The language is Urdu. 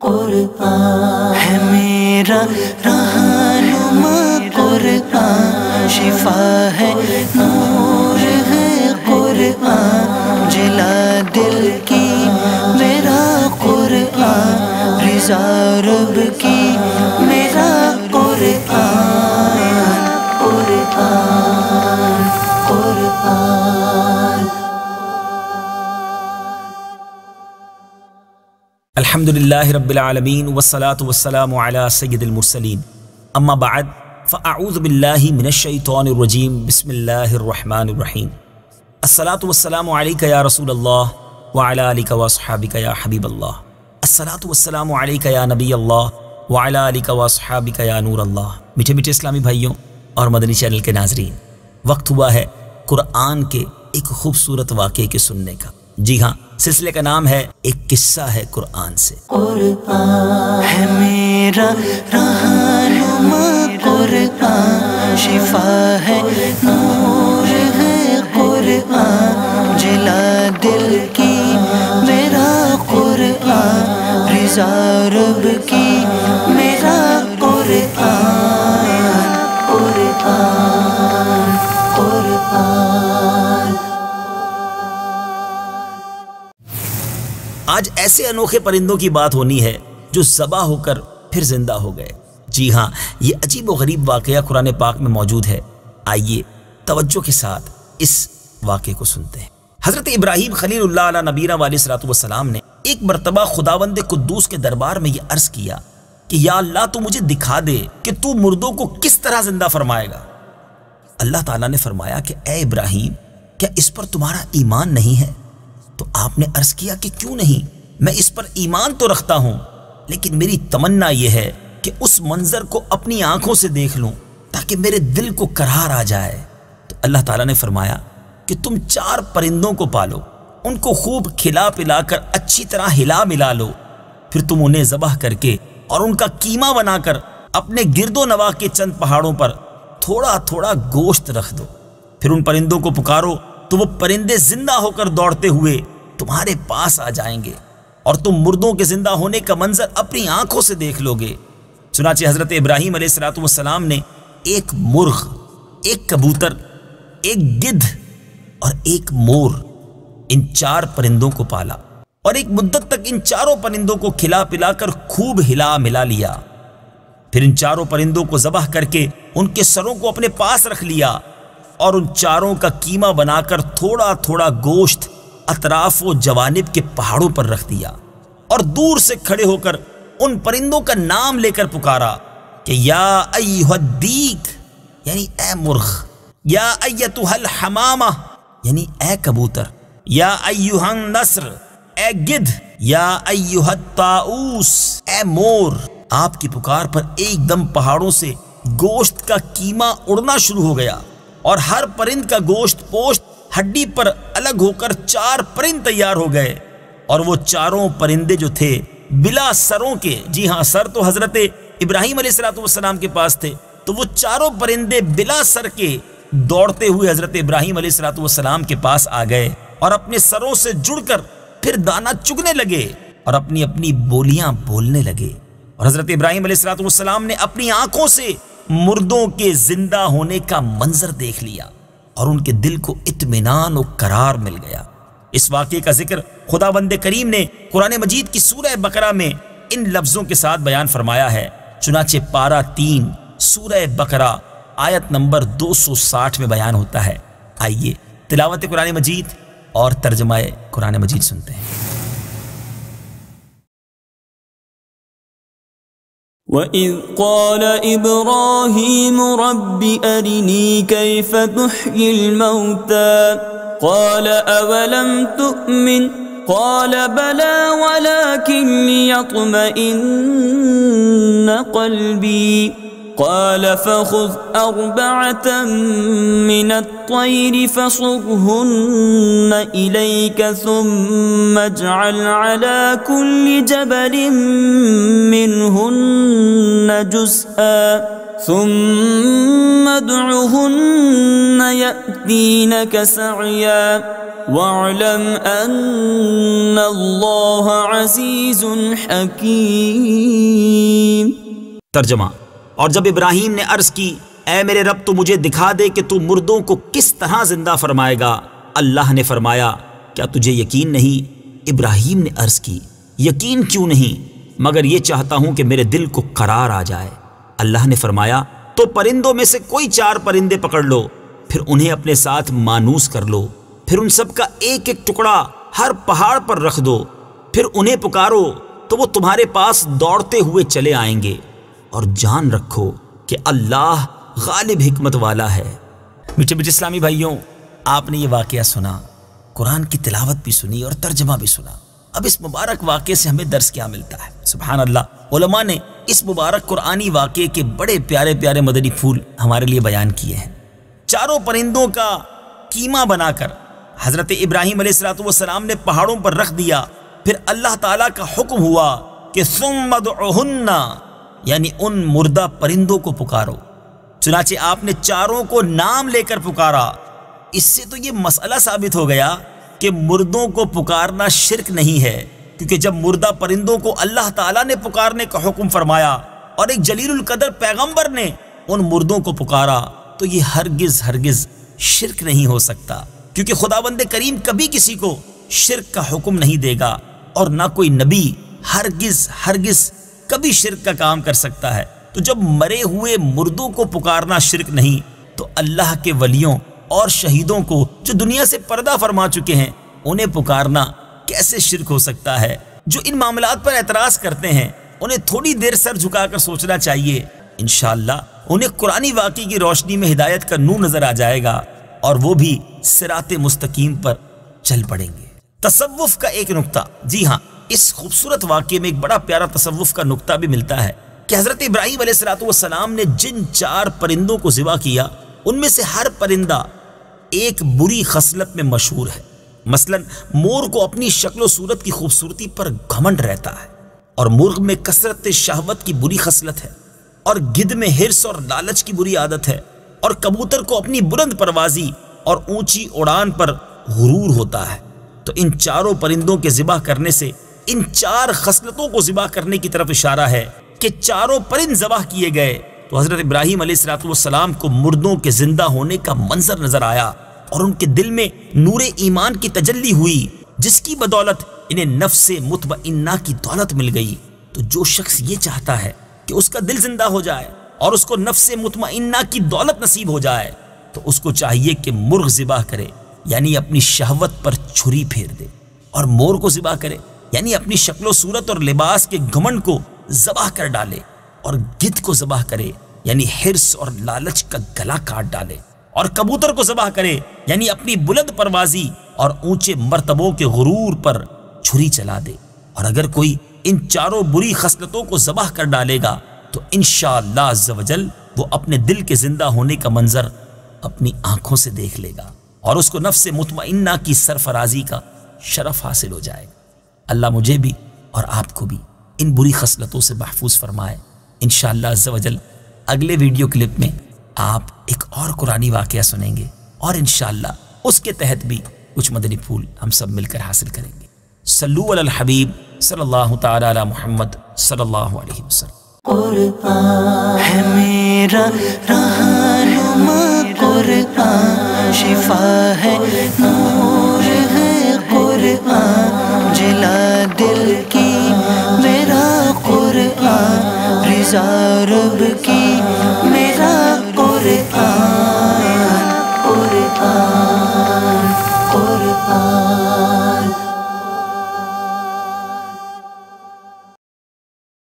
قرآن ہے میرا رہنما قرآن، شفا ہے نور ہے قرآن، جلا دل کی میرا قرآن، رضا رب کی میرا قرآن، قرآن قرآن۔ الحمدللہ رب العالمین والصلاة والسلام علی سید المرسلین، اما بعد فاعوذ باللہ من الشیطان الرجیم، بسم اللہ الرحمن الرحیم۔ الصلاة والسلام علیکہ یا رسول اللہ وعلی آلکہ واصحابکہ یا حبیب اللہ، الصلاة والسلام علیکہ یا نبی اللہ وعلی آلکہ واصحابکہ یا نور اللہ۔ میٹھے میٹھے اسلامی بھائیوں اور مدنی چینل کے ناظرین، وقت ہوا ہے قرآن کے ایک خوبصورت واقعے کے سننے کا۔ جی ہاں، سلسلے کا نام ہے ایک قصہ ہے قرآن سے۔ قرآن ہے میرا رہنما قرآن، شفا ہے نور ہے قرآن، جلا دل کی میرا قرآن، رضا رب کی میرا قرآن، قرآن قرآن۔ آج ایسے انوکھے پرندوں کی بات ہونی ہے جو ذبح ہو کر پھر زندہ ہو گئے۔ جی ہاں، یہ عجیب و غریب واقعہ قرآن پاک میں موجود ہے۔ آئیے توجہ کے ساتھ اس واقعے کو سنتے ہیں۔ حضرت ابراہیم خلیل اللہ علیہ نبینا علیہ الصلوۃ والسلام نے ایک مرتبہ خداوند قدوس کے دربار میں یہ عرض کیا کہ یا اللہ تو مجھے دکھا دے کہ تو مردوں کو کس طرح زندہ فرمائے گا۔ اللہ تعالیٰ نے فرمایا کہ اے ابراہیم، کیا اس پر تمہارا ایمان نہیں ہے؟ تو آپ نے عرض کیا کہ کیوں نہیں، میں اس پر ایمان تو رکھتا ہوں، لیکن میری تمنا یہ ہے کہ اس منظر کو اپنی آنکھوں سے دیکھ لوں تاکہ میرے دل کو قرار آ جائے۔ تو اللہ تعالیٰ نے فرمایا کہ تم 4 پرندوں کو پالو، ان کو خوب کھلا پلا کر اچھی طرح ہلا ملا لو، پھر تم انہیں ذبح کر کے اور ان کا قیمہ بنا کر اپنے گرد و نواح کے چند پہاڑوں پر تھوڑا تھوڑا گوشت رکھ دو، پھر ان پرندوں کو پکارو تو وہ پرندے زندہ ہو کر دوڑتے ہوئے تمہارے پاس آ جائیں گے اور تم مردوں کے زندہ ہونے کا منظر اپنی آنکھوں سے دیکھ لو گے۔ چنانچہ حضرت ابراہیم علیہ الصلوۃ والسلام نے ایک مرغ، ایک کبوتر، ایک گدھ اور ایک مور، ان 4 پرندوں کو پالا اور ایک مدت تک ان 4 پرندوں کو کھلا پلا کر خوب ہلا ملا لیا، پھر ان 4 پرندوں کو ذبح کر کے ان کے سروں کو اپنے پاس رکھ لیا اور ان 4 کا قیمہ بنا کر تھوڑا تھوڑا گوشت اطراف و جوانب کے پہاڑوں پر رکھ دیا اور دور سے کھڑے ہو کر ان پرندوں کا نام لے کر پکارا کہ یا ایھا الدیک یعنی اے مرغ، یا ایتھا الحمامہ یعنی اے کبوتر، یا ایھا النسر اے گدھ، یا ایھا الطاؤس اے مور۔ آپ کی پکار پر ایک دم پہاڑوں سے گوشت کا قیمہ اڑنا شروع ہو گیا اور ہر پرند کا گوشت پوشت ہڈی پر الگ ہو کر 4 پرند تیار ہو گئے، اور وہ 4 پرندے جو تھے بلا سروں کے، جی ہاں سر تو حضرت ابراہیم علیہ الصلوۃ والسلام کے پاس تھے، تو وہ 4 پرندے بلا سر کے دوڑتے ہوئے حضرت ابراہیم علیہ الصلوۃ والسلام کے پاس آ گئے اور اپنے سروں سے جڑ کر پھر دانہ چگنے لگے اور اپنی اپنی بولیاں بولنے لگے، اور حضرت ابراہیم علیہ الصلوۃ والسلام نے اپنی آنکھوں سے مردوں کے زندہ ہونے کا منظر دیکھ لیا اور ان کے دل کو اطمینان و قرار مل گیا۔ اس واقعے کا ذکر خداوند کریم نے قرآن مجید کی سورہ بقرہ میں ان لفظوں کے ساتھ بیان فرمایا ہے۔ چنانچہ پارہ 3 سورہ بقرہ آیت نمبر 260 میں بیان ہوتا ہے۔ آئیے تلاوت قرآن مجید اور ترجمہ قرآن مجید سنتے ہیں۔ وَإِذْ قَالَ إِبْرَاهِيمُ رَبِّ أَرِنِي كَيْفَ تُحْيِي الْمَوْتَى قَالَ أَوَلَمْ تُؤْمِنْ قَالَ بَلَى وَلَكِنْ لِيَطْمَئِنَّ قَلْبِي قال فخذ 4 من الطير فصرهن إليك ثم اجعل على كل جبل منهن جزءا ثم ادعهن يأتينك يهدينك سعيا واعلم أن الله عزيز حكيم۔ ترجمہ: اور جب ابراہیم نے عرض کی اے میرے رب تو مجھے دکھا دے کہ تو مردوں کو کس طرح زندہ فرمائے گا، اللہ نے فرمایا کیا تجھے یقین نہیں؟ ابراہیم نے عرض کی یقین کیوں نہیں، مگر یہ چاہتا ہوں کہ میرے دل کو قرار آ جائے۔ اللہ نے فرمایا تو پرندوں میں سے کوئی 4 پرندے پکڑ لو، پھر انہیں اپنے ساتھ مانوس کر لو، پھر ان سب کا ایک ایک ٹکڑا ہر پہاڑ پر رکھ دو، پھر انہیں پکارو تو وہ تمہارے پاس دوڑتے ہوئے چلے آئیں گے، اور جان رکھو کہ اللہ غالب حکمت والا ہے۔ میٹھے میٹھے اسلامی بھائیوں، آپ نے یہ واقعہ سنا، قرآن کی تلاوت بھی سنی اور ترجمہ بھی سنا۔ اب اس مبارک واقعے سے ہمیں درس کیا ملتا ہے؟ سبحان اللہ، علماء نے اس مبارک قرآنی واقعے کے بڑے پیارے پیارے مدنی پھول ہمارے لیے بیان کیے ہیں۔ 4 پرندوں کا کیما بنا کر حضرت ابراہیم علیہ السلام نے پہاڑوں پر رکھ دیا، پھر اللہ تعالیٰ کا حکم ہوا کہ ثم ادعوہن، یعنی ان مردہ پرندوں کو پکارو۔ چنانچہ آپ نے 4 کو نام لے کر پکارا۔ اس سے تو یہ مسئلہ ثابت ہو گیا کہ مردوں کو پکارنا شرک نہیں ہے، کیونکہ جب مردہ پرندوں کو اللہ تعالیٰ نے پکارنے کا حکم فرمایا اور ایک جلیل القدر پیغمبر نے ان مردوں کو پکارا تو یہ ہرگز ہرگز شرک نہیں ہو سکتا، کیونکہ خداوند کریم کبھی کسی کو شرک کا حکم نہیں دے گا، اور نہ کوئی نبی ہرگز ہرگز کبھی شرک کا کام کر سکتا ہے۔ تو جب مرے ہوئے مردوں کو پکارنا شرک نہیں، تو اللہ کے ولیوں اور شہیدوں کو جو دنیا سے پردہ فرما چکے ہیں انہیں پکارنا کیسے شرک ہو سکتا ہے؟ جو ان معاملات پر اعتراض کرتے ہیں انہیں تھوڑی دیر سر جھکا کر سوچنا چاہیے، انشاءاللہ انہیں قرآنی واقعے کی روشنی میں ہدایت کا نور نظر آ جائے گا اور وہ بھی صراط مستقیم پر چل پڑیں گے۔ تصوف کا ایک نقطہ، جی ہاں، اس خوبصورت واقعے میں ایک بڑا پیارا تصوف کا نقطہ بھی ملتا ہے کہ حضرت ابراہیم علیہ السلام نے جن 4 پرندوں کو ذبح کیا ان میں سے ہر پرندہ ایک بری خصلت میں مشہور ہے۔ مثلا مور کو اپنی شکل و صورت کی خوبصورتی پر گھمنڈ رہتا ہے، اور مرغ میں کثرت شہوت کی بری خصلت ہے، اور گدھ میں حرص اور لالچ کی بری عادت ہے، اور کبوتر کو اپنی بلند پروازی اور اونچی اڑان پر غرور ہوتا ہے۔ تو ان 4 پرندوں کے ذبح کرنے سے ان 4 خصلتوں کو ذبح کرنے کی طرف اشارہ ہے کہ 4 پرند ذبح کیے گئے تو حضرت ابراہیم علیہ السلام کو مردوں کے زندہ ہونے کا منظر نظر آیا، اور ان کے دل میں نور ایمان کی تجلی ہوئی، جس کی بدولت انہیں نفس مطمئنہ کی دولت مل گئی۔ تو جو شخص یہ چاہتا ہے کہ اس کا دل زندہ ہو جائے اور اس کو نفس مطمئنہ کی دولت نصیب ہو جائے تو اس کو چاہیے کہ مرغ ذبح کرے، یعنی اپنی شہوت پر چھری پھیر دے، اور مور کو ذبح کرے، یعنی اپنی شکل و صورت اور لباس کے گھمنڈ کو ذبح کر ڈالے، اور گدھ کو ذبح کرے، یعنی حرص اور لالچ کا گلا کاٹ ڈالے، اور کبوتر کو ذبح کرے، یعنی اپنی بلند پروازی اور اونچے مرتبوں کے غرور پر چھری چلا دے۔ اور اگر کوئی ان 4 بری خصلتوں کو ذبح کر ڈالے گا تو انشاءاللہ عز و جل وہ اپنے دل کے زندہ ہونے کا منظر اپنی آنکھوں سے دیکھ لے گا، اور اس کو نفس مطمئنہ کی سرفرازی کا شرف حاصل ہو جائے گا۔ اللہ مجھے بھی اور آپ کو بھی ان بری خصلتوں سے محفوظ فرمائے۔ انشاءاللہ عز و جل اگلے ویڈیو کلپ میں آپ ایک اور قرآنی واقعہ سنیں گے، اور انشاءاللہ اس کے تحت بھی کچھ مدنی پھول ہم سب مل کر حاصل کریں گے۔ صلو علی الحبیب صلی اللہ تعالی علی محمد صلی اللہ علیہ وسلم۔ قرآن ہے میرا رہنما، قرآن شفا ہے، نور ہے قرآن، جلا دل کی میرا قرآن، رضا رب کی